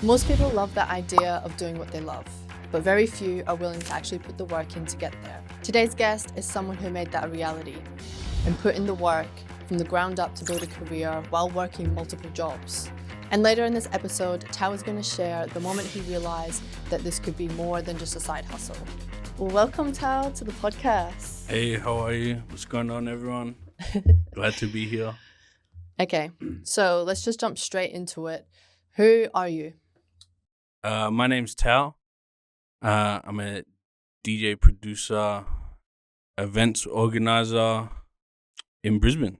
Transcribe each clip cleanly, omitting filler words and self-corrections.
Most people love the idea of doing what they love, but very few are willing to actually put the work in to get there. Today's guest is someone who made that a reality and put in the work from the ground up to build a career while working multiple jobs. And later in this episode, Tau is going to share the moment he realized that this could be more than just a side hustle. Well, welcome, Tau, to the podcast. Hey, how are you? What's going on, everyone? Glad to be here. Okay, so let's just jump straight into it. Who are you? My name's Tau. I'm a DJ producer, events organizer in Brisbane.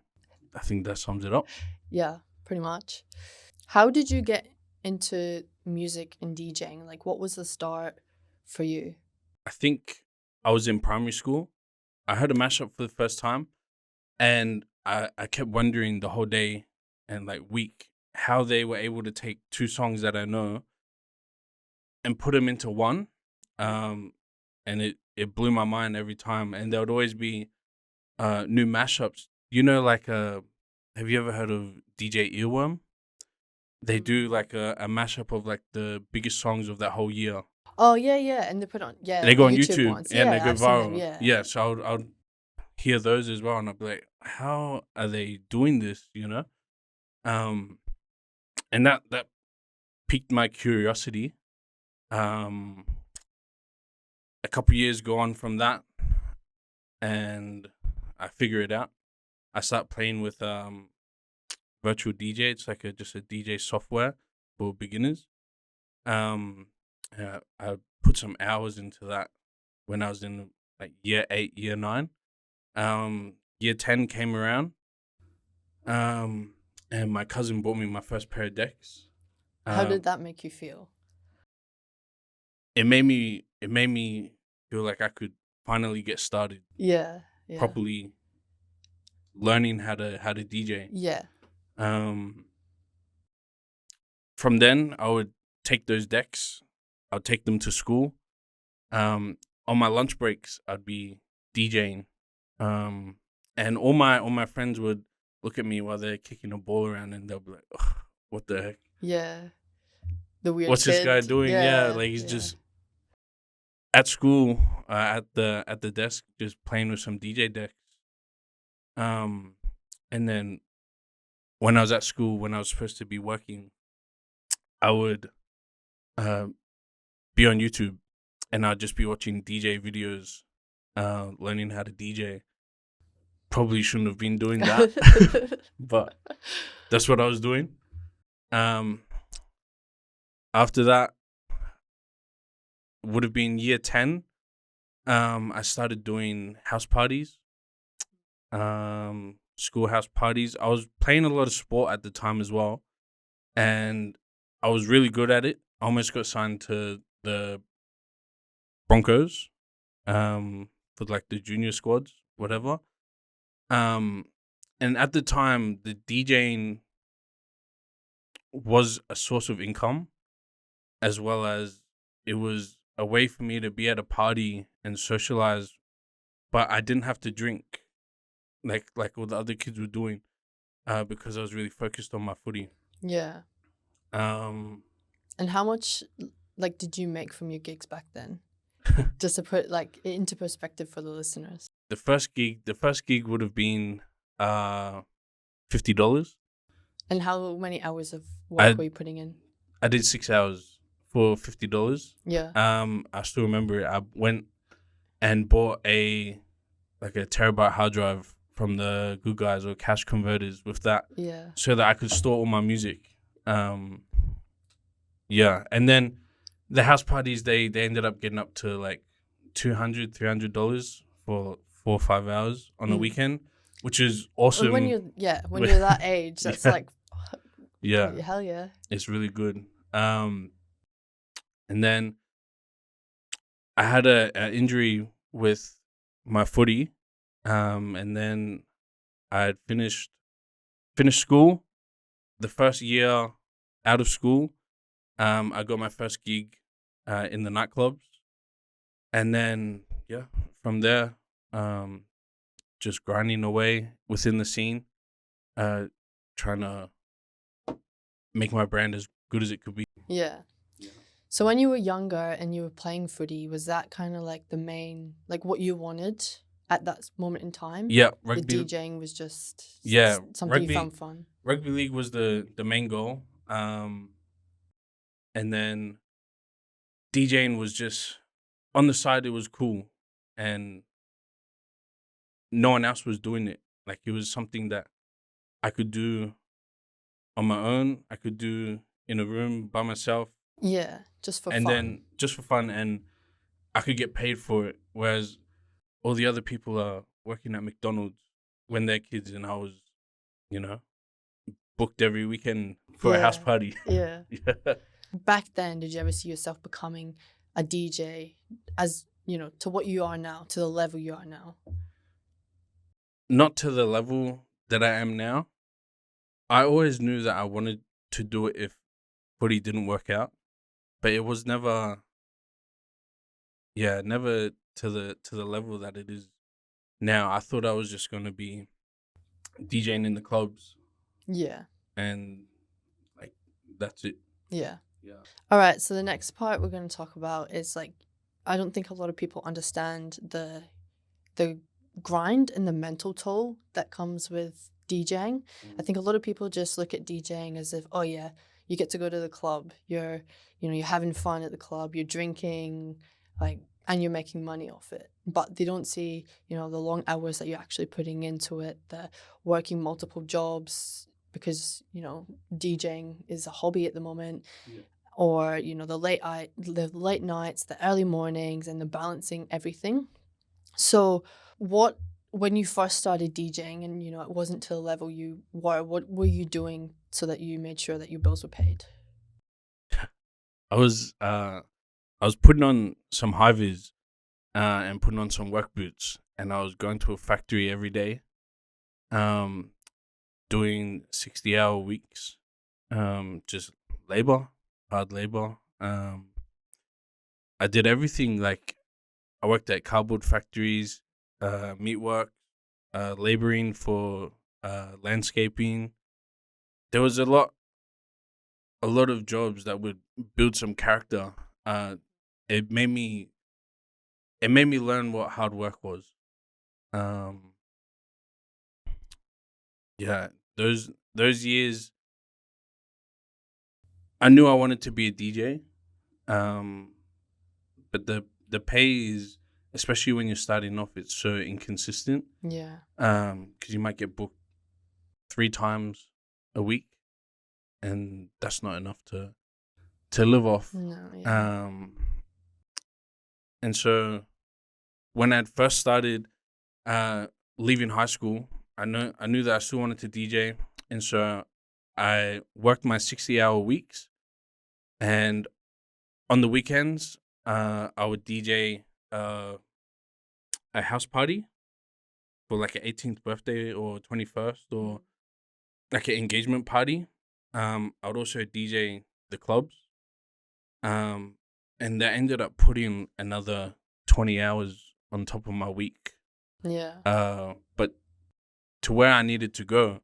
I think that sums it up. Yeah, pretty much. How did you get into music and DJing? Like, what was the start for you? I think I was in primary school. I heard a mashup for the first time, and I kept wondering the whole day and week how they were able to take two songs that I know and put them into one. And it blew my mind every time. And there would always be new mashups. You know, have you ever heard of DJ Earworm? They do a mashup of the biggest songs of that whole year. Oh, yeah. And they put on, They go on YouTube ones. and they go I've seen viral. them, Yeah, so I'll hear those as well. And I'll be like, how are they doing this, you know? And that piqued my curiosity. A couple years go on from that, and I figure it out. I start playing with virtual DJ. It's just a DJ software for beginners. I put some hours into that when I was in year 8, year 9. Year 10 came around, and my cousin bought me my first pair of decks. How did that make you feel? It made me feel like I could finally get started. Yeah. Properly learning how to DJ. Yeah. From then I would take those decks. I'd take them to school. On my lunch breaks I'd be DJing. And all my friends would look at me while they're kicking a ball around, and they'll be like, "Ugh, what the heck? Yeah. The weird What's kid. this guy doing?" Yeah, he's just at school, at the desk, just playing with some DJ decks. And then when I was at school, when I was supposed to be working, I would be on YouTube, and I'd just be watching DJ videos, learning how to DJ. Probably shouldn't have been doing that, but that's what I was doing. After that, would have been year 10. I started doing house parties, school house parties. I was playing a lot of sport at the time as well, and I was really good at it. I almost got signed to the Broncos, for the junior squads, whatever. And at the time, the DJing was a source of income, as well as it was a way for me to be at a party and socialize, but I didn't have to drink like all the other kids were doing, because I was really focused on my footy. Yeah. And how much did you make from your gigs back then? Just to put it into perspective for the listeners. The first gig would have been $50. And how many hours of work were you putting in? I did 6 hours for $50. Yeah. I still remember it. I went and bought a terabyte hard drive from the good guys or cash converters with that. Yeah. So that I could store all my music. Yeah. And then the house parties, they ended up getting up to $200, $300 for 4 or 5 hours on a weekend, which is awesome. When you're that age, that's yeah, hell yeah, it's really good. And then I had an injury with my footy, and then I had finished school. The first year out of school, I got my first gig in the nightclubs, and then from there, just grinding away within the scene, trying to make my brand as good as it could be. Yeah. So when you were younger and you were playing footy, was that kind of like the main, like what you wanted at that moment in time? Yeah, The rugby. DJing was just Yeah, something you found fun. rugby league was the main goal. And then DJing was just on the side. It was cool, and no one else was doing it. Like, it was something that I could do on my own. I could do in a room by myself, Yeah, just for and fun. then just for fun, and I could get paid for it. Whereas all the other people are working at McDonald's when they're kids, and I was, you know, booked every weekend for a house Yeah, party. yeah. Yeah. Back then, did you ever see yourself becoming a DJ as, you know, to what you are now, to the level you are now? Not to the level that I am now. I always knew that I wanted to do it if footy didn't work out, but it was never, never to the level that it is now. I thought I was just gonna be DJing in the clubs, Yeah, and like, that's it. yeah. Yeah. All right, so the next part we're going to talk about is like, I don't think a lot of people understand the grind and the mental toll that comes with DJing. I think a lot of people just look at DJing as if, oh yeah, you get to go to the club, you're having fun at the club, you're drinking, like, and you're making money off it. But they don't see, the long hours that you're actually putting into it, the working multiple jobs because, DJing is a hobby at the moment. Yeah. Or, the late nights, the early mornings, and the balancing everything. So when you first started DJing and, it wasn't to the level you were, what were you doing so that you made sure that your bills were paid? I was putting on some high vis and putting on some work boots, and I was going to a factory every day, doing 60-hour weeks, just hard labor. I did everything. Like, I worked at cardboard factories, meat work, laboring for landscaping. There was a lot of jobs that would build some character. It made me learn what hard work was. Um, yeah, those years, I knew I wanted to be a DJ. But the pay is, especially when you're starting off, it's so inconsistent. Yeah. Because you might get booked 3 times a week, and that's not enough to live off. No, yeah. And so when I'd first started leaving high school, I knew that I still wanted to DJ, and so I worked my 60-hour weeks, and on the weekends, I would DJ a house party for like an 18th birthday or 21st, or like an engagement party. I would also DJ the clubs. And that ended up putting another 20 hours on top of my week. Yeah. But to where I needed to go,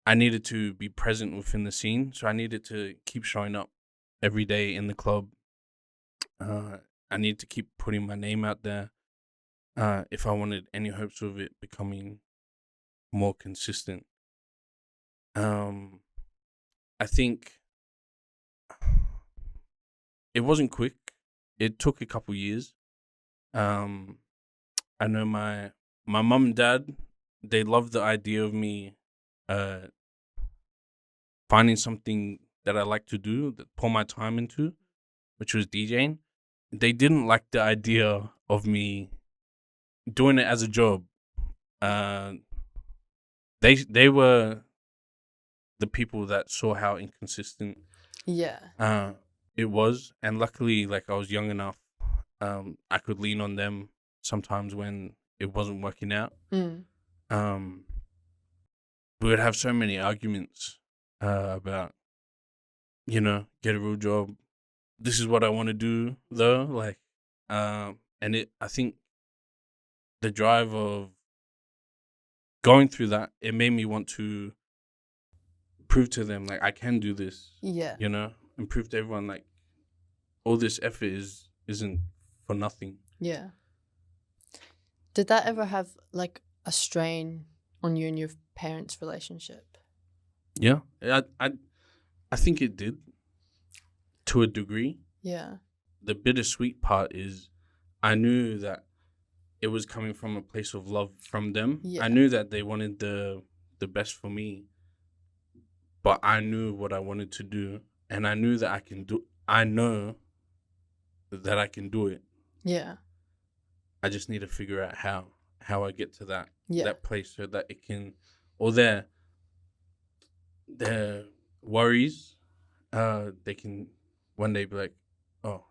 I needed to be present within the scene. So I needed to keep showing up every day in the club. I needed to keep putting my name out there if I wanted any hopes of it becoming more consistent. I think it wasn't quick. It took a couple years. I know my mom and dad, they loved the idea of me finding something that I like to do, that pour my time into, which was DJing. They didn't like the idea of me doing it as a job. They were the people that saw how inconsistent Yeah. it was, and luckily, like, I was young enough, I could lean on them sometimes when it wasn't working out. Um, we would have so many arguments about, get a real job. This is what I want to do, though. Like, and I think the drive of going through that, it made me want to prove to them, like, I can do this. Yeah. And prove to everyone, like, all this effort isn't for nothing. Yeah. Did that ever have like a strain on you and your parents' relationship? Yeah, I think it did to a degree. Yeah. The bittersweet part is I knew that it was coming from a place of love from them. Yeah. I knew that they wanted the best for me, but I knew what I wanted to do, and I knew that I know that I can do it. Yeah. I just need to figure out how I get to Yeah. that place so that it can, or their worries, they can one day be like, oh,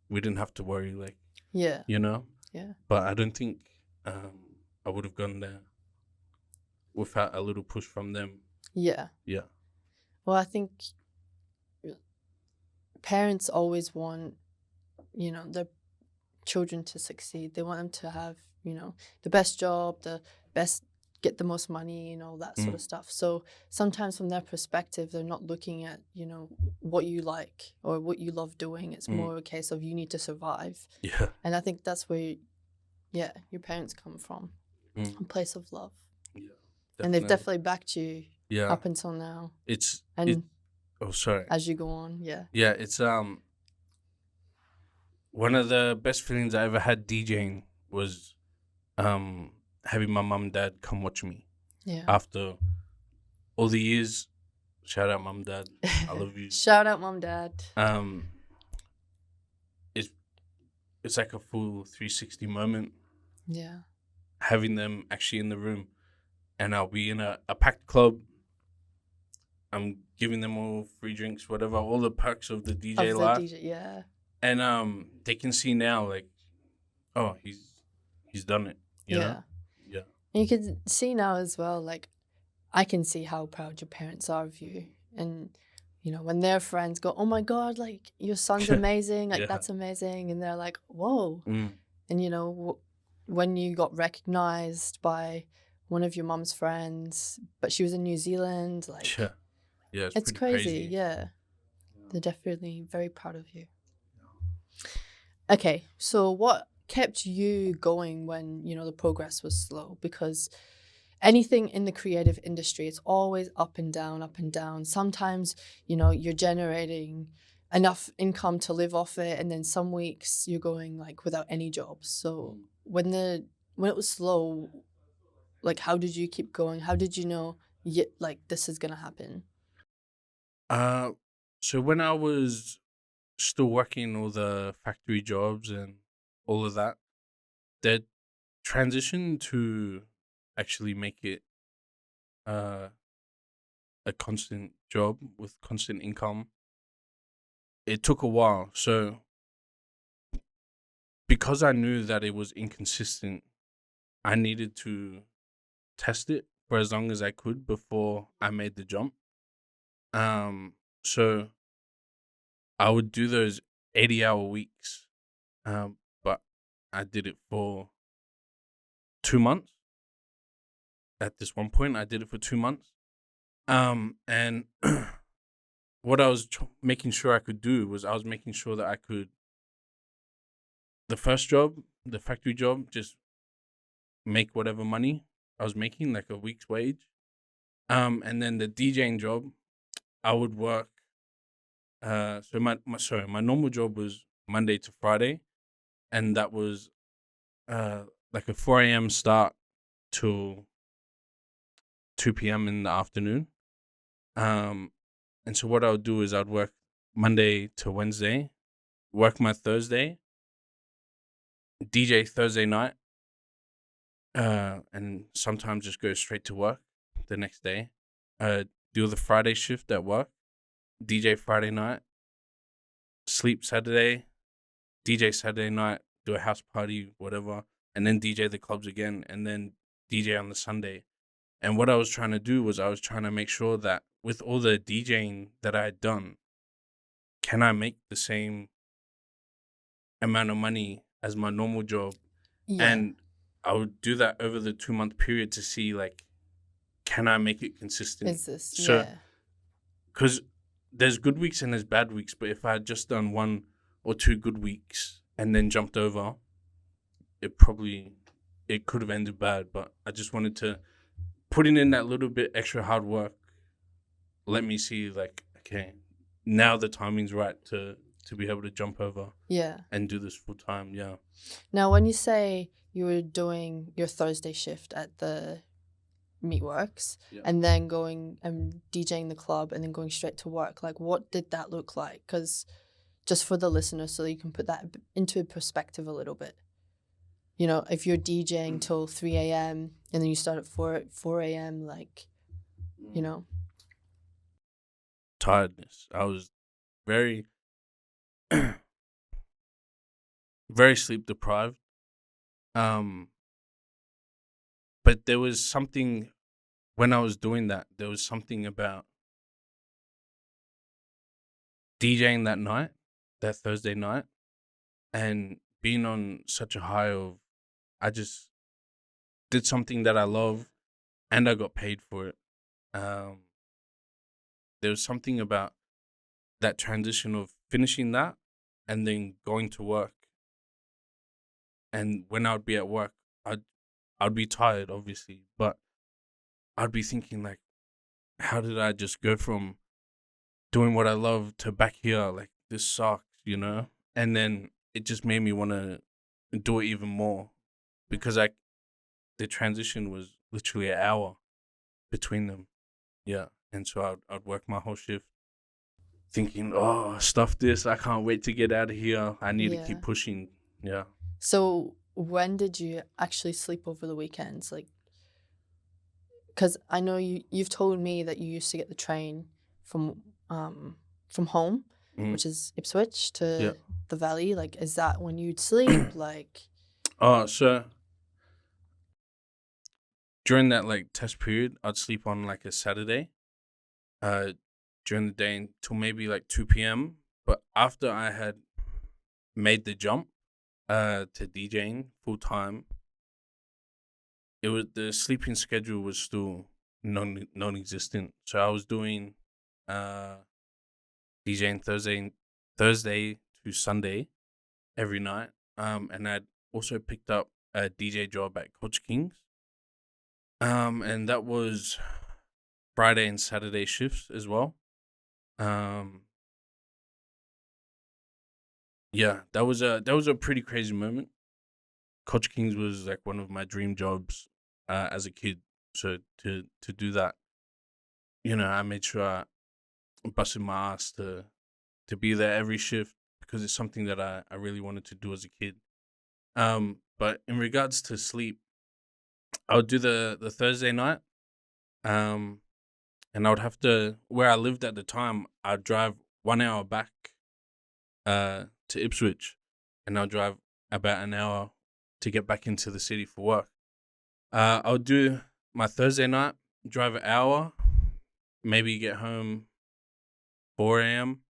we didn't have to worry, like, Yeah. you know. Yeah. But I don't think I would have gone there without a little push from them. Yeah. Yeah. Well, I think parents always want, their children to succeed. They want them to have, the best job, the best, get the most money, that sort of stuff. So sometimes from their perspective, they're not looking at, what you like or what you love doing. It's more a case of you need to survive. Yeah. And I think that's where, your parents come from, a place of love. Yeah. And they've definitely backed you up until now. Oh, sorry. As you go on, yeah. Yeah, it's one of the best feelings I ever had DJing was having my mum and dad come watch me. Yeah. After all the years. Shout out mum, dad. I love you. Shout out mum, dad. It's like a full 360 moment. Yeah. Having them actually in the room, and I'll be in a packed club. I'm giving them all free drinks, whatever, all the perks of the DJ life. Yeah. And they can see now, like, oh, he's done it. You know? Yeah. And you can see now as well, like, I can see how proud your parents are of you. And, when their friends go, oh my God, like, your son's amazing. Like, that's amazing. And they're like, whoa. And, when you got recognized by one of your mom's friends, but she was in New Zealand, like, yeah, it's crazy. Yeah. They're definitely very proud of you. Okay, so what kept you going when, the progress was slow? Because anything in the creative industry, it's always up and down, up and down. Sometimes, you're generating enough income to live off it, and then some weeks you're going like without any jobs. So when it was slow, like, how did you keep going? How did you know, like, this is gonna happen? So when I was still working all the factory jobs and all of that, the transition to actually make it a constant job with constant income, it took a while. So because I knew that it was inconsistent, I needed to test it for as long as I could before I made the jump. So I would do those 80-hour weeks, but I did it for 2 months. At this one point, I did it for 2 months. And what I was making sure I could do was I was making sure that I could, the first job, the factory job, just make whatever money I was making, like a week's wage. And then the DJing job, I would work. So my normal job was Monday to Friday, and that was like a 4 a.m. start till 2 p.m. in the afternoon. And so what I would do is I'd work Monday to Wednesday, work my Thursday, DJ Thursday night, and sometimes just go straight to work the next day. Do the Friday shift at work, DJ Friday night, sleep Saturday, DJ Saturday night, do a house party, whatever, and then DJ the clubs again, and then DJ on the Sunday. And what I was trying to do was I was trying to make sure that with all the DJing that I had done, can I make the same amount of money as my normal job? Yeah. And I would do that over the 2-month period to see, like, can I make it consistent? Is this, yeah. Because there's good weeks and there's bad weeks, but if I had just done one or 2 good weeks and then jumped over, it could have ended bad. But I just wanted to put in that little bit extra hard work. Let me see, like, okay, now the timing's right to be able to jump over Yeah. and do this full time. Yeah. Now, when you say you were doing your Thursday shift at the Meatworks and then going and DJing the club and then going straight to work, like, what did that look like? Because just for the listeners, so you can put that into perspective a little bit. You know, if you're DJing till 3 a.m. and then you start at 4 a.m., like, you know. Tiredness. I was very, very sleep deprived. But there was something, when I was doing that, there was something about DJing that night, that Thursday night, and being on such a high of, I just did something that I love and I got paid for it. There was something about that transition of finishing that and then going to work. And when I would be at work, I'd be tired, obviously, but I'd be thinking, like, how did I just go from doing what I love to back here? Like, this sucks, you know? And then it just made me want to do it even more because the transition was literally an hour between them. Yeah. And so I'd work my whole shift thinking, oh, stuff this. I can't wait to get out of here. I need to keep pushing. Yeah. So when did you actually sleep over the weekends? Like, because I know you've told me that you used to get the train from home, which is Ipswich, to the Valley. Like, is that when you'd sleep? Like, so during that, like, test period, I'd sleep on, like, a Saturday during the day until maybe like 2 p.m. But after I had made the jump to DJing full time, the sleeping schedule was still non-existent. So I was doing DJing Thursday to Sunday every night. And I'd also picked up a DJ job at Coach King's. And that was Friday and Saturday shifts as well. Yeah, that was a pretty crazy moment. Coach King's was like one of my dream jobs as a kid. So to do that, you know, I made sure I busted my ass to be there every shift because it's something that I really wanted to do as a kid. But in regards to sleep, I would do the Thursday night. And I would have to, where I lived at the time, I'd drive 1 hour back to Ipswich, and I'll drive about an hour to get back into the city for work. I would do my Thursday night, drive an hour, maybe get home 4 a.m.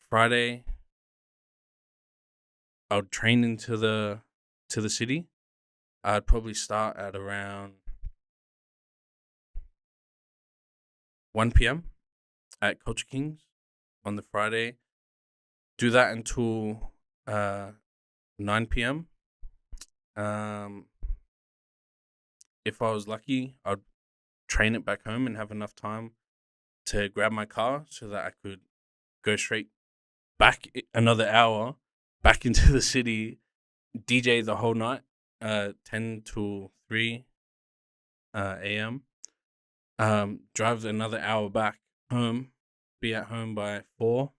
Friday, I would train into the city. I'd probably start at around 1 p.m. at Coach King's on the Friday. Do that until 9 p.m. If I was lucky, I'd train it back home and have enough time to grab my car so that I could go straight back another hour back into the city, DJ the whole night, 10 to 3 a.m. Drive another hour back home, be at home by 4.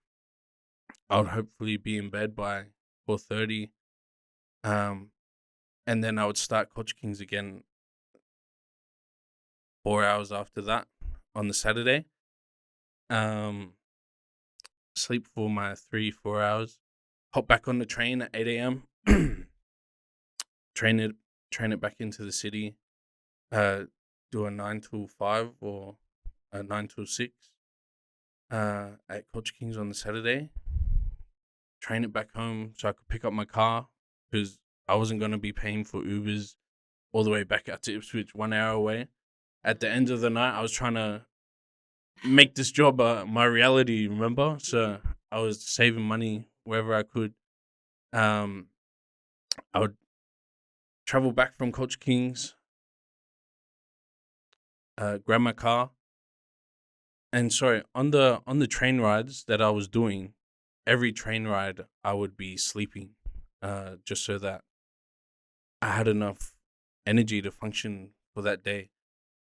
I would hopefully be in bed by 4:30. And then I would start Coach King's again 4 hours after that on the Saturday. Sleep for my 3-4 hours. Hop back on the train at 8 a.m. train it back into the city. Do a 9 to 5 or a 9 to 6 at Coach King's on the Saturday. Train it back home so I could pick up my car because I wasn't going to be paying for Ubers all the way back out to Ipswich, 1 hour away. At the end of the night, I was trying to make this job my reality, remember? So I was saving money wherever I could. I would travel back from Coach King's, grab my car, and sorry, on the train rides that I was doing, every train ride I would be sleeping, just so that I had enough energy to function for that day.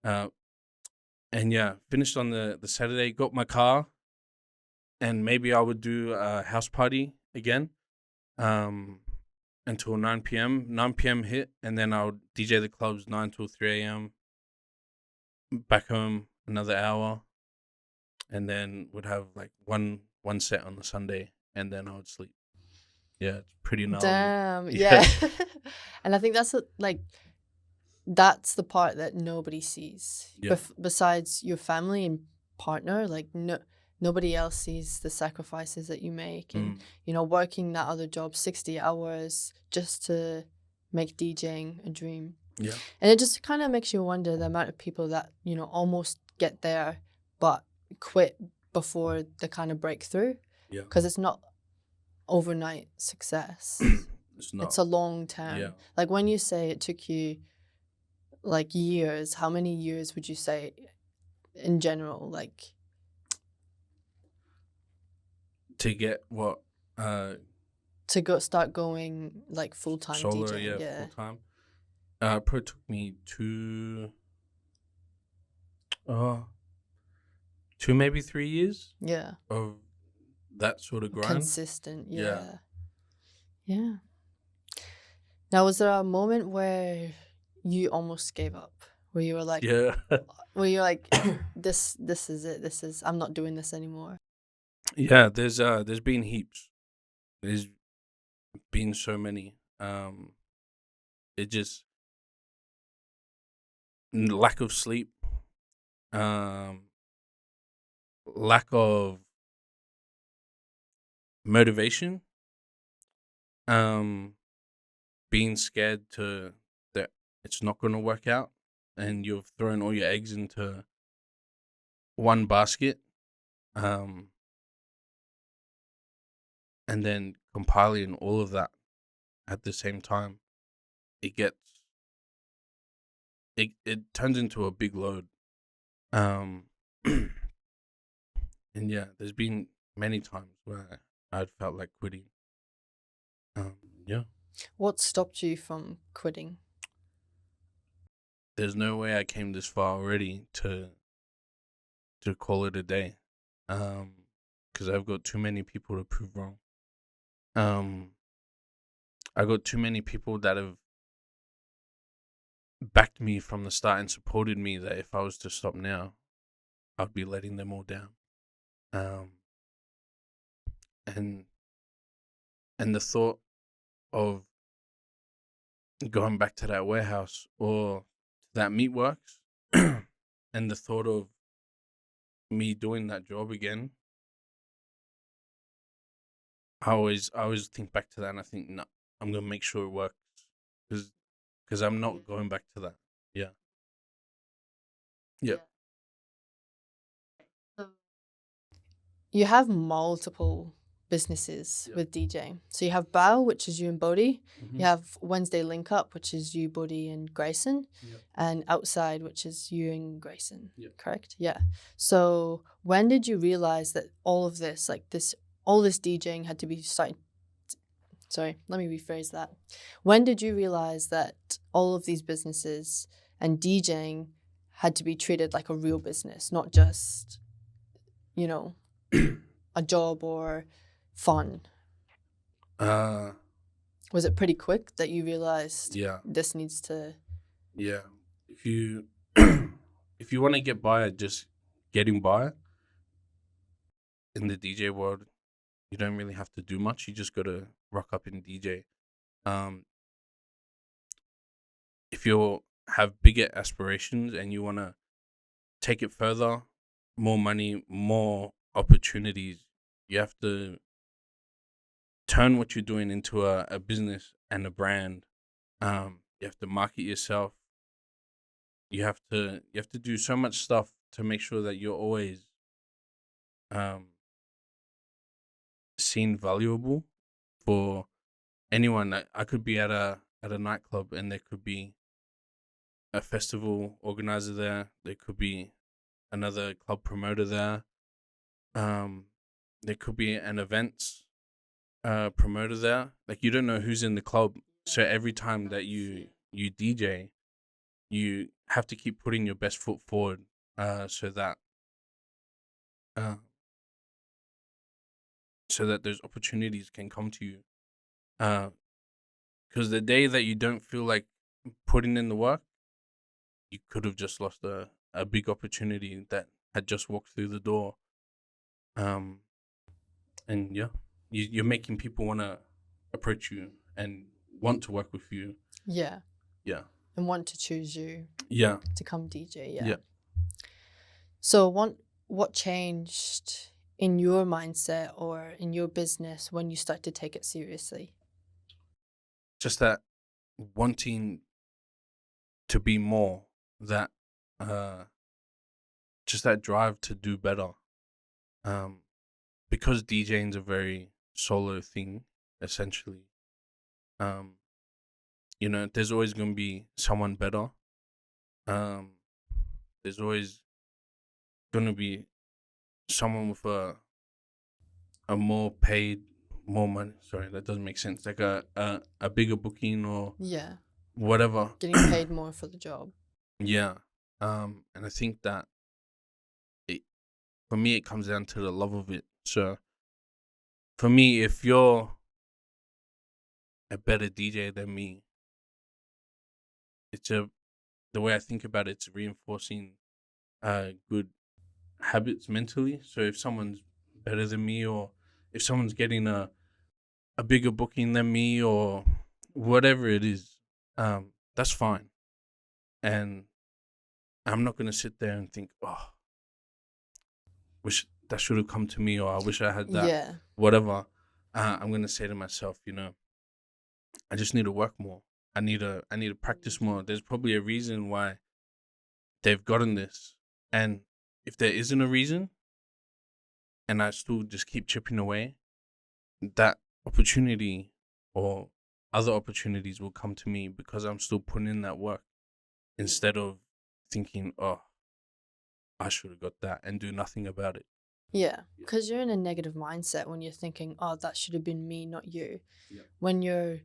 Uh, and yeah, finished on the Saturday, got my car, and maybe I would do a house party again, um, until 9 p.m. 9 p.m. hit, and then I would DJ the clubs 9 till 3 a.m. Back home another hour, and then would have like one set on the Sunday, and then I would sleep. Yeah, it's pretty gnarly. Damn, Yeah. yeah. And I think that's the part that nobody sees. Yeah. Besides your family and partner, like nobody else sees the sacrifices that you make, and working that other job 60 hours just to make DJing a dream. Yeah. And it just kind of makes you wonder the amount of people that, almost get there but quit before the kind of breakthrough. Yeah. Because it's not overnight success. It's not. It's a long term. Yeah. Like when you say it took you like years, how many years would you say in general? Like To get what? to start going like full time Solo, DJing. yeah, full time. Probably took me two, maybe 3 years Yeah. of that sort of grind. Consistent. Yeah. Yeah. Now, was there a moment where you almost gave up? Where you were like, Yeah. where you're like, this is it. I'm not doing this anymore. Yeah, there's been heaps. There's been so many. It just lack of sleep, lack of motivation, being scared that it's not going to work out, and you've thrown all your eggs into one basket, and then compiling all of that at the same time, it turns into a big load. And yeah, there's been many times where I'd felt like quitting. Yeah. What stopped you from quitting? There's no way I came this far already to call it a day. Because I've got too many people to prove wrong. I got too many people that have backed me from the start and supported me, that if I was to stop now, I'd be letting them all down. And the thought of going back to that warehouse or that meatworks, and the thought of me doing that job again, I always think back to that, and I think, no, I'm gonna make sure it works, because I'm not going back to that. Yeah. Yeah. You have multiple businesses with DJing. So you have Bow, which is you and Bodhi. Mm-hmm. You have Wednesday Link Up, which is you, Bodhi, and Grayson. Yep. And Outside, which is you and Grayson. Yep. Correct? Yeah. So when did you realize that all of this, all this DJing had to be starting? Sorry, let me rephrase that. When did you realize that all of these businesses and DJing had to be treated like a real business, not just, a job or fun? Was it pretty quick that you realized this needs to? Yeah. If you if you want to get by at just getting by in the DJ world, you don't really have to do much. You just got to rock up and DJ. If you have bigger aspirations and you want to take it further, more money, more opportunities, you have to turn what you're doing into a business and a brand. You have to market yourself. You have to do so much stuff to make sure that you're always seen valuable for anyone. I could be at a nightclub and there could be a festival organizer there. There could be another club promoter there. There could be an events promoter there. Like, you don't know who's in the club, so every time that you DJ, you have to keep putting your best foot forward, so that those opportunities can come to you. Because the day that you don't feel like putting in the work, you could have just lost a big opportunity that had just walked through the door. And yeah, you're making people want to approach you and want to work with you. Yeah. Yeah. And want to choose you. Yeah. To come DJ. Yeah. Yeah. So what changed in your mindset or in your business when you start to take it seriously? Just that wanting to be more, that just that drive to do better. Because DJing is a very solo thing, essentially. You know, there's always gonna be someone better. There's always gonna be someone with a more paid, more money. Sorry, that doesn't make sense. Like a bigger booking or Yeah. whatever. Getting paid more for the job. Yeah. And I think that for me, it comes down to the love of it. So for me, if you're a better DJ than me, the way I think about it's reinforcing good habits mentally. So if someone's better than me, or if someone's getting a bigger booking than me, or whatever it is, that's fine. And I'm not gonna sit there and think, oh, wish that should have come to me, or I wish I had that. Yeah. Whatever. I'm gonna say to myself, you know, I just need to work more. I need to practice more. There's probably a reason why they've gotten this, and if there isn't a reason, and I still just keep chipping away, that opportunity or other opportunities will come to me because I'm still putting in that work, instead of thinking, oh, I should have got that, and do nothing about it. Yeah, because you're in a negative mindset when you're thinking, oh, that should have been me, not you. Yeah. When you're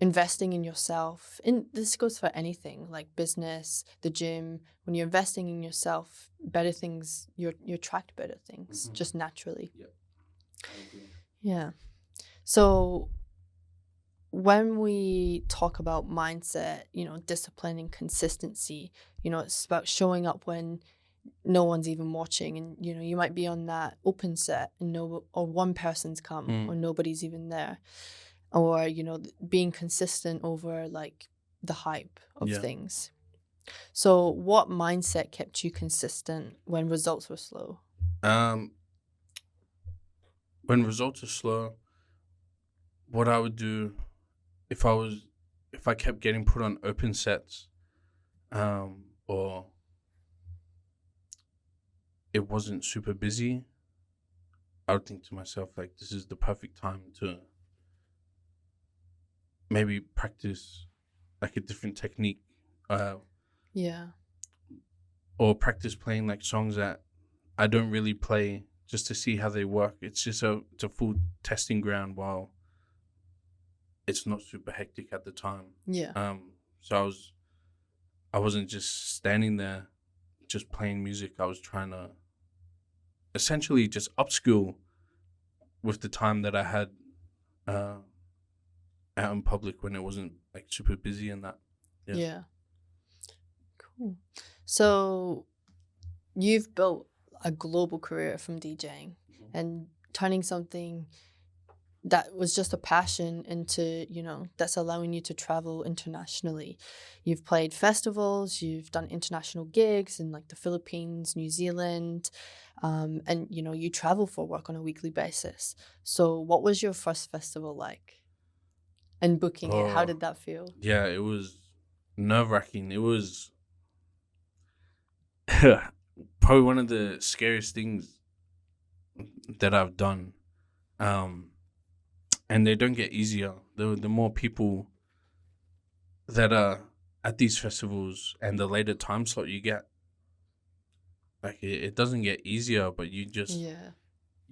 investing in yourself, and this goes for anything like business, the gym, when you're investing in yourself, better things, you attract better things just naturally. Yeah. I agree. Yeah. So when we talk about mindset, you know, discipline and consistency, you know, it's about showing up when no one's even watching, and you know, you might be on that open set and or one person's come or nobody's even there, or you know, being consistent over like the hype of things. So what mindset kept you consistent when results were slow? When results are slow, what I would do, if I kept getting put on open sets, or it wasn't super busy, I would think to myself, like, this is the perfect time to maybe practice like a different technique, or practice playing like songs that I don't really play, just to see how they work. It's just it's a full testing ground while it's not super hectic at the time. So I wasn't just standing there just playing music. I was trying to essentially just upskill with the time that I had out in public when it wasn't like super busy and that. Yeah. Cool. So you've built a global career from DJing and turning something that was just a passion into, you know, that's allowing you to travel internationally. You've played festivals, you've done international gigs in like the Philippines, New Zealand, and you know, you travel for work on a weekly basis. So what was your first festival like? And booking it, how did that feel? Yeah, it was nerve-wracking. It was probably one of the scariest things that I've done. and they don't get easier. The more people that are at these festivals and the later time slot you get, like it doesn't get easier, but you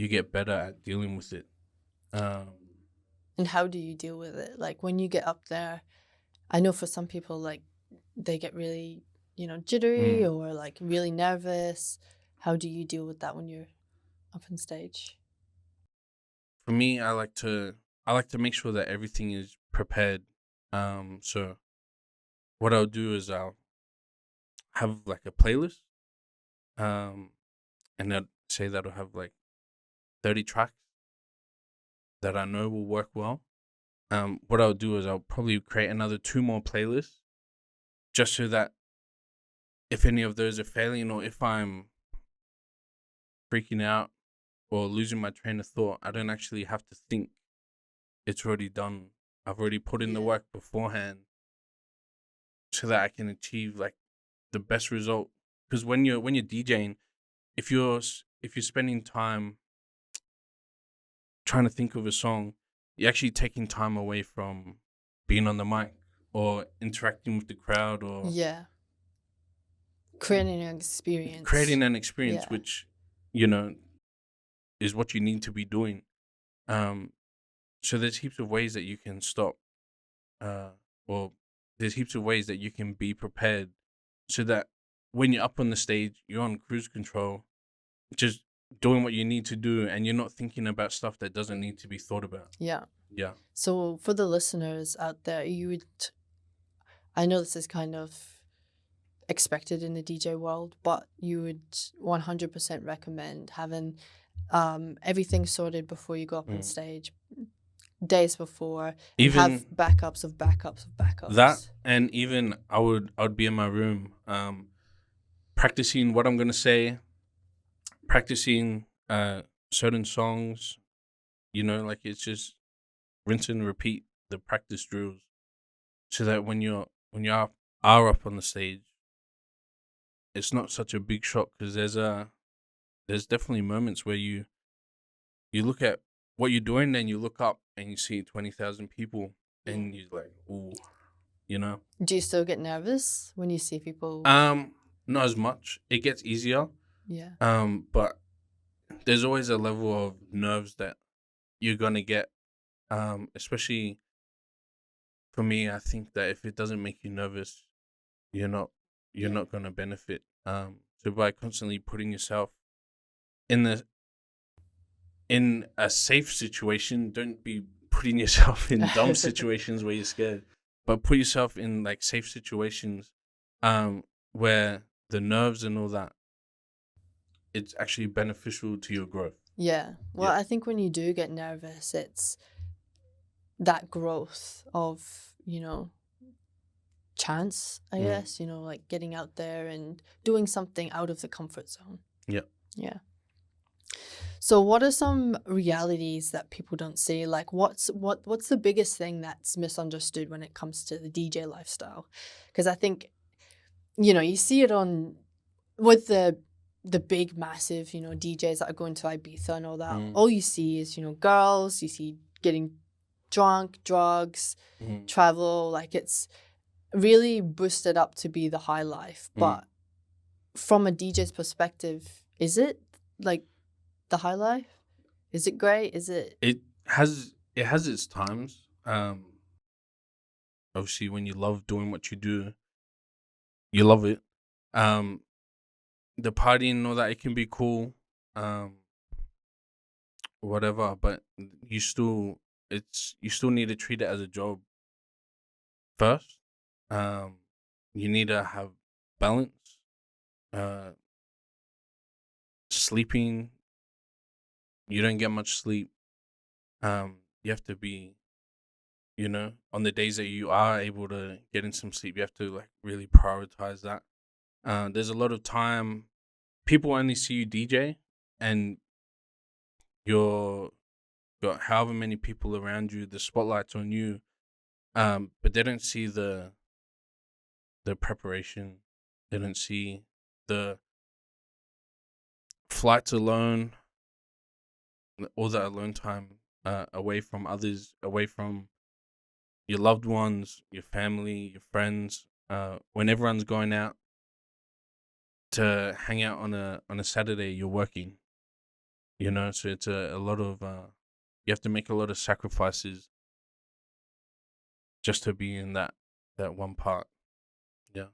get better at dealing with it. And how do you deal with it? Like when you get up there, I know for some people, like they get really, jittery or like really nervous. How do you deal with that when you're up on stage? For me, I like to make sure that everything is prepared. So what I'll do is I'll have like a playlist, and I'd say that I'll have like 30 tracks that I know will work well. What I'll do is I'll probably create another 2 more playlists, just so that if any of those are failing or if I'm freaking out or losing my train of thought, I don't actually have to think. It's already done. I've already put in the work beforehand, so that I can achieve like the best result. Because when you're DJing, if you're spending time trying to think of a song, you're actually taking time away from being on the mic or interacting with the crowd or creating an experience. Which is what you need to be doing. So there's heaps of ways that you can stop, or there's heaps of ways that you can be prepared, so that when you're up on the stage, you're on cruise control, just doing what you need to do, and you're not thinking about stuff that doesn't need to be thought about. Yeah. Yeah. So for the listeners out there, I know this is kind of expected in the DJ world, but you would 100% recommend having everything sorted before you go up on stage, days before, and have backups of backups of backups. That, and even I would be in my room, practicing what I'm gonna say, practicing certain songs, like it's just rinse and repeat the practice drills, so that when you are up on the stage, it's not such a big shock. Because there's definitely moments where you look at what you're doing, and you look up and you see 20,000 people, and you're like, ooh, Do you still get nervous when you see people? Not as much. It gets easier. Yeah. But there's always a level of nerves that you're gonna get. Especially for me, I think that if it doesn't make you nervous, you're not gonna benefit. So by constantly putting yourself in a safe situation, don't be putting yourself in dumb situations where you're scared, but put yourself in like safe situations, where the nerves and all that, it's actually beneficial to your growth. Yeah. Well, I think when you do get nervous, it's that growth of, chance, I guess, like getting out there and doing something out of the comfort zone. Yeah. Yeah. So what are some realities that people don't see? Like what's the biggest thing that's misunderstood when it comes to the DJ lifestyle? Because I think, you see it with the big massive, DJs that are going to Ibiza and all that. All you see is, girls, you see getting drunk, drugs, travel, like it's really boosted up to be the high life. But from a DJ's perspective, is it like the high life? Is it great? Is it? It has its times. Obviously, when you love doing what you do, you love it. The partying and all that, it can be cool. Whatever, but you still need to treat it as a job first. You need to have balance. Sleeping, you don't get much sleep. You have to be, on the days that you are able to get in some sleep, you have to like really prioritize that. There's a lot of time people only see you DJ, and you're got however many people around you, the spotlight's on you, but they don't see the preparation. They don't see the flights alone, all that alone time, away from others, away from your loved ones, your family, your friends. When everyone's going out to hang out on a Saturday, you're working. So it's a lot of you have to make a lot of sacrifices just to be in that one part. Yeah.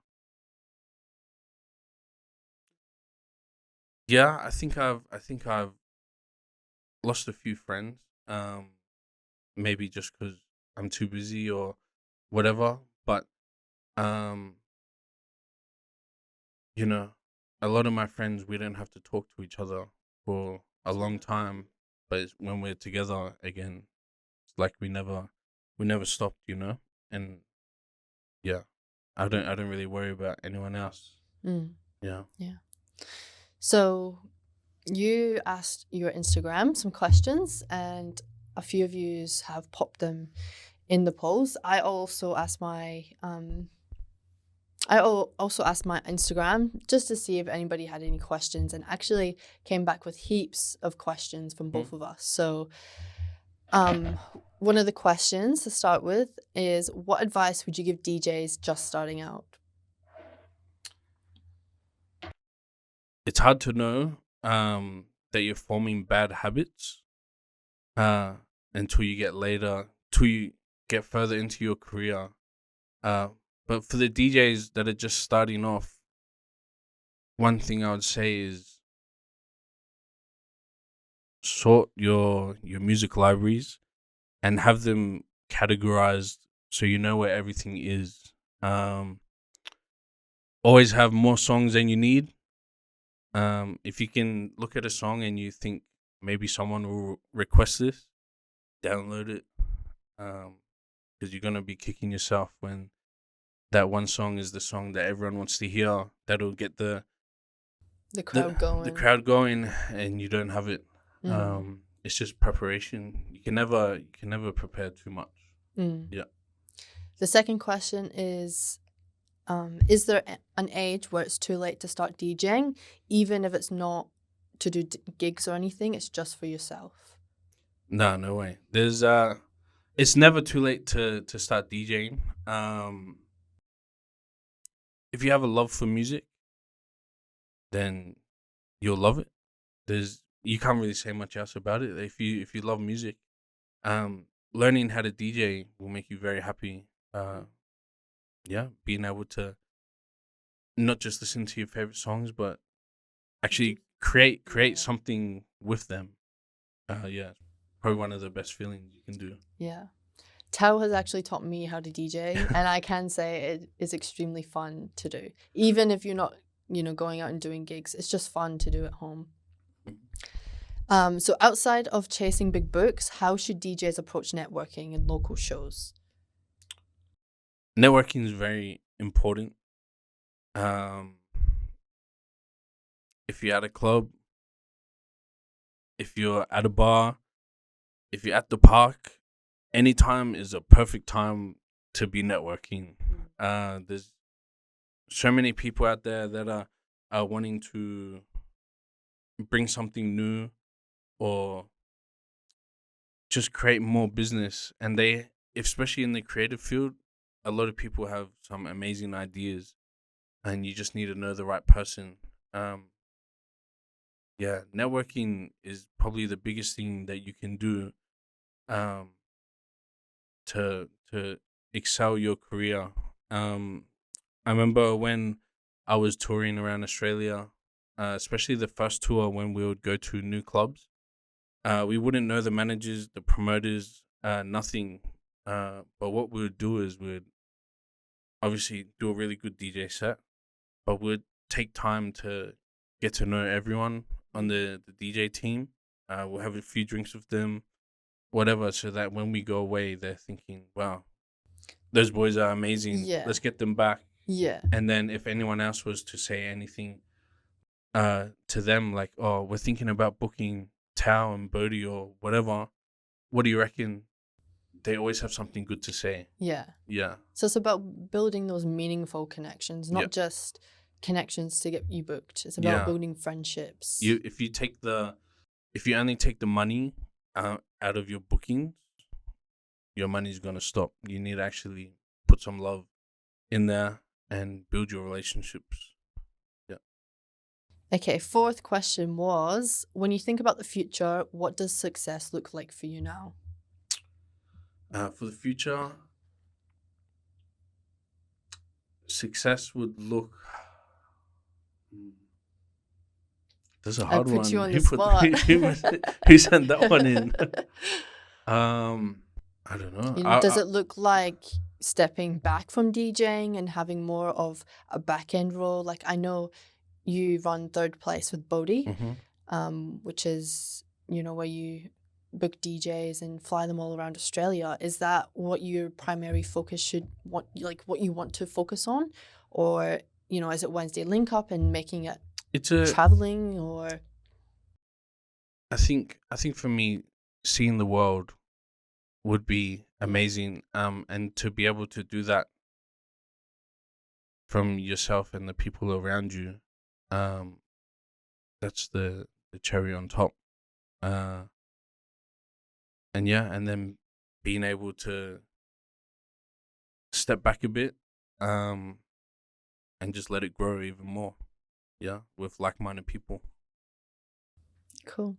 Yeah, I think I've lost a few friends. Maybe just because I'm too busy or whatever. But um, you know, a lot of my friends, we don't have to talk to each other for a long time, but when we're together again, it's like we never stopped. And yeah, I don't really worry about anyone else. Mm. Yeah. Yeah. So you asked your Instagram some questions, and a few of you have popped them in the polls. I also asked my Instagram just to see if anybody had any questions, and actually came back with heaps of questions from both of us. So one of the questions to start with is, what advice would you give DJs just starting out? It's hard to know that you're forming bad habits uh until you get later, till you get further into your career. But for the DJs that are just starting off, one thing I would say is sort your music libraries and have them categorized so you know where everything is. Um, Always have more songs than you need. If you can look at a song and you think maybe someone will request this, download it. Because you're gonna be kicking yourself when that one song is the song that everyone wants to hear. That'll get the crowd going. the crowd going, and you don't have it. Mm. It's just preparation. You can never prepare too much. Mm. Yeah. The second question is there an age where it's too late to start DJing, even if it's not to do gigs or anything, it's just for yourself? No way. There's it's never too late to start DJing. If you have a love for music, then you'll love it. You can't really say much else about it. If you love music, learning how to DJ will make you very happy. Yeah, being able to not just listen to your favorite songs, but actually create something with them. Yeah, probably one of the best feelings you can do. Yeah. Tau has actually taught me how to DJ, and I can say it is extremely fun to do. Even if you're not, going out and doing gigs, it's just fun to do at home. So outside of chasing big books, how should DJs approach networking in local shows? Networking is very important. If you're at a club, if you're at a bar, if you're at the park, any time is a perfect time to be networking. There's so many people out there that are wanting to bring something new or just create more business, and especially in the creative field, a lot of people have some amazing ideas, and you just need to know the right person. Yeah, networking is probably the biggest thing that you can do um, to excel your career. I remember when I was touring around Australia, especially the first tour when we would go to new clubs. We wouldn't know the managers, the promoters, nothing. But what we would do is we'd obviously do a really good DJ set, but we'd take time to get to know everyone on the DJ team. We'll have a few drinks with them, whatever, so that when we go away, they're thinking, wow, those boys are amazing. Yeah. Let's get them back. Yeah. And then if anyone else was to say anything to them, like, oh, we're thinking about booking Tau and Bodhi or whatever, what do you reckon? They always have something good to say. Yeah. Yeah. So it's about building those meaningful connections, not Yep. just connections to get you booked. It's about Yeah. building friendships. If you take if you only take the money out of your bookings, your money's gonna stop. You need to actually put some love in there and build your relationships. Yeah. Okay, fourth question was, when you think about the future, what does success look like for you now? For the future, success would look. That's a I hard put you one. on the spot. Who sent that one in? I don't know. Does it look like stepping back from DJing and having more of a back end role? Like, I know you run third place with Bodhi, which is, where you book DJs and fly them all around Australia. Is that what your primary focus what you want to focus on? Or, is it Wednesday Link Up and making it traveling? Or I think for me, seeing the world would be amazing. And to be able to do that from yourself and the people around you, that's the cherry on top. And then being able to step back a bit, and just let it grow even more. Yeah, with like-minded people. Cool.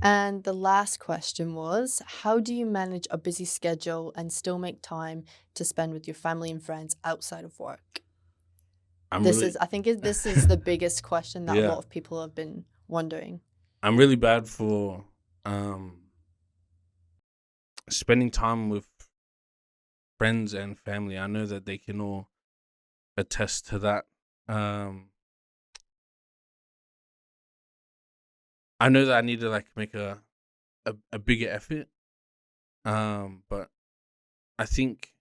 And the last question was, how do you manage a busy schedule and still make time to spend with your family and friends outside of work? I think this is the biggest question that a lot of people have been wondering. I'm really bad for spending time with friends and family. I know that they can all attest to that. I know that I need to make a bigger effort. But I think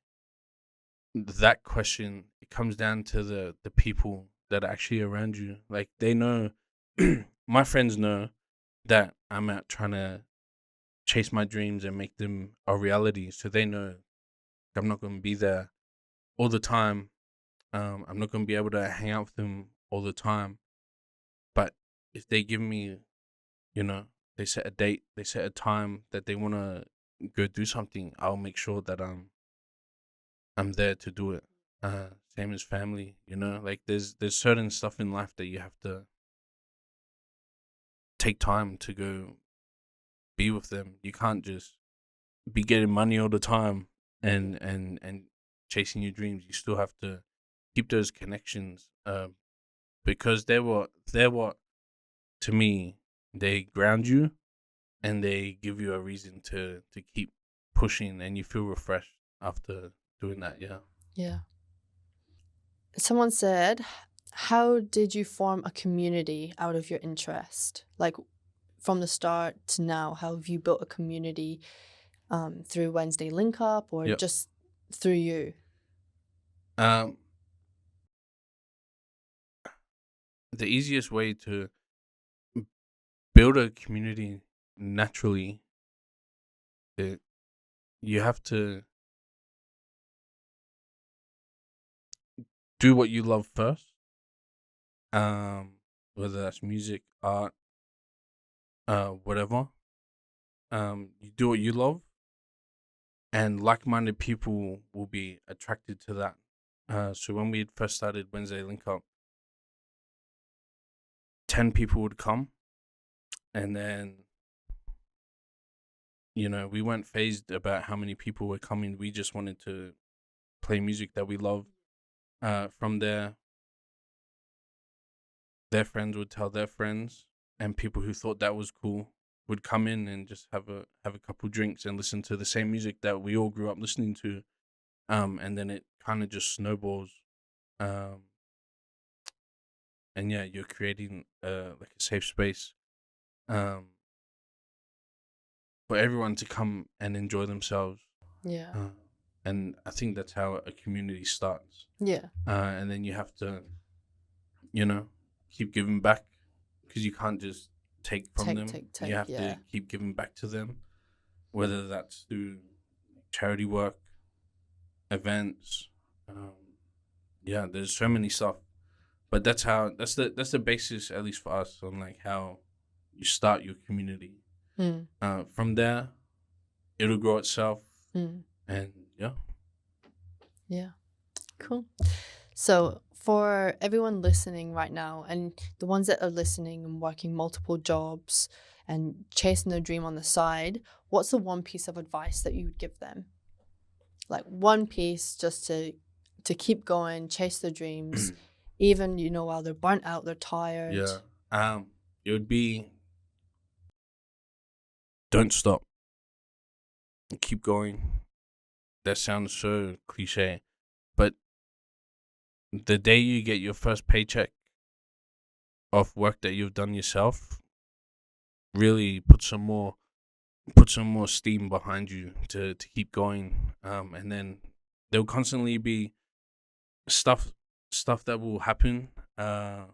that question, it comes down to the people that are actually around you. Like, they know, my friends know that I'm out trying to chase my dreams and make them a reality. So they know I'm not going to be there all the time. I'm not going to be able to hang out with them all the time. But if they give me, they set a date, they set a time that they want to go do something, I'll make sure that I'm there to do it. Same as family, like there's certain stuff in life that you have to take time to go be with them. You can't just be getting money all the time and chasing your dreams. You still have to keep those connections, because they're what to me, they ground you and they give you a reason to keep pushing, and you feel refreshed after doing that. Yeah. Someone said, how did you form a community out of your interest? Like, from the start to now, how have you built a community, through Wednesday Link Up or just through you? The easiest way to build a community naturally, you have to do what you love first. Whether that's music, art, whatever. You do what you love, and like-minded people will be attracted to that. So when we first started Wednesday Link Up, 10 people would come, and then we weren't phased about how many people were coming. We just wanted to play music that we love. From there, their friends would tell their friends, and people who thought that was cool would come in and just have a couple drinks and listen to the same music that we all grew up listening to. And then it kind of just snowballs. And yeah, you're creating like a safe space for everyone to come and enjoy themselves. Yeah. And I think that's how a community starts. Yeah. And then you have to, keep giving back, because you can't just take from them. You have to keep giving back to them, whether that's through charity work, events. There's so many stuff, but that's the basis, at least for us, on like how you start your community. From there, it'll grow itself. Mm. And yeah. Yeah. Cool. So for everyone listening right now, and the ones that are listening and working multiple jobs and chasing their dream on the side, what's the one piece of advice that you would give them? Like one piece just to keep going, chase their dreams, even, while they're burnt out, they're tired. Yeah. It would be, don't stop. Keep going. That sounds so cliche, but the day you get your first paycheck of work that you've done yourself, really put some more steam behind you to keep going. And then there'll constantly be stuff that will happen that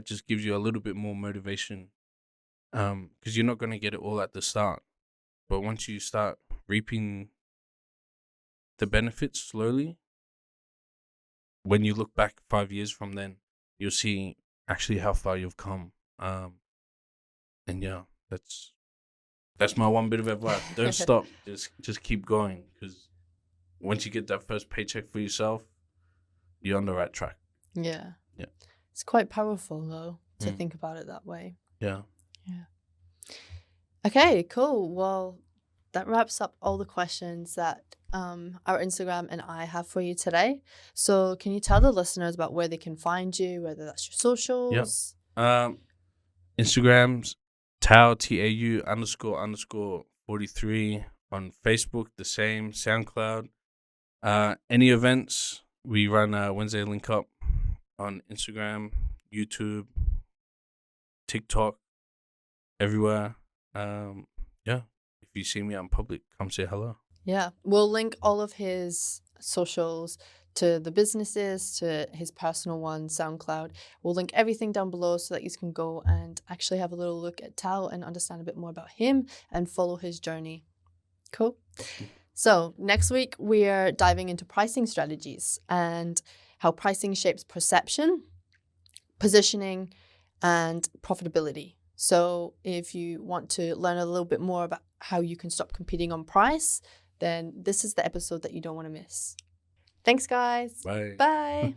just gives you a little bit more motivation, because you're not going to get it all at the start, but once you start reaping the benefits slowly, when you look back 5 years from then, you'll see actually how far you've come. And yeah, that's my one bit of advice. Don't stop. Just keep going, because once you get that first paycheck for yourself, you're on the right track. Yeah. Yeah. It's quite powerful though to think about it that way. Yeah. Yeah. Okay, cool. Well, that wraps up all the questions that our Instagram and I have for you today. So can you tell the listeners about where they can find you, whether that's your socials? Yeah. Instagram's Tau TAU __43. On Facebook, the same. SoundCloud. Any events, we run a Wednesday Link Up on Instagram, YouTube, TikTok, everywhere. Yeah. If you see me out in public, come say hello. Yeah. We'll link all of his socials to the businesses, to his personal one, SoundCloud. We'll link everything down below so that you can go and actually have a little look at Tau and understand a bit more about him and follow his journey. Cool. So next week, we're diving into pricing strategies and how pricing shapes perception, positioning, and profitability. So if you want to learn a little bit more about how you can stop competing on price, then this is the episode that you don't want to miss. Thanks, guys. Bye. Bye.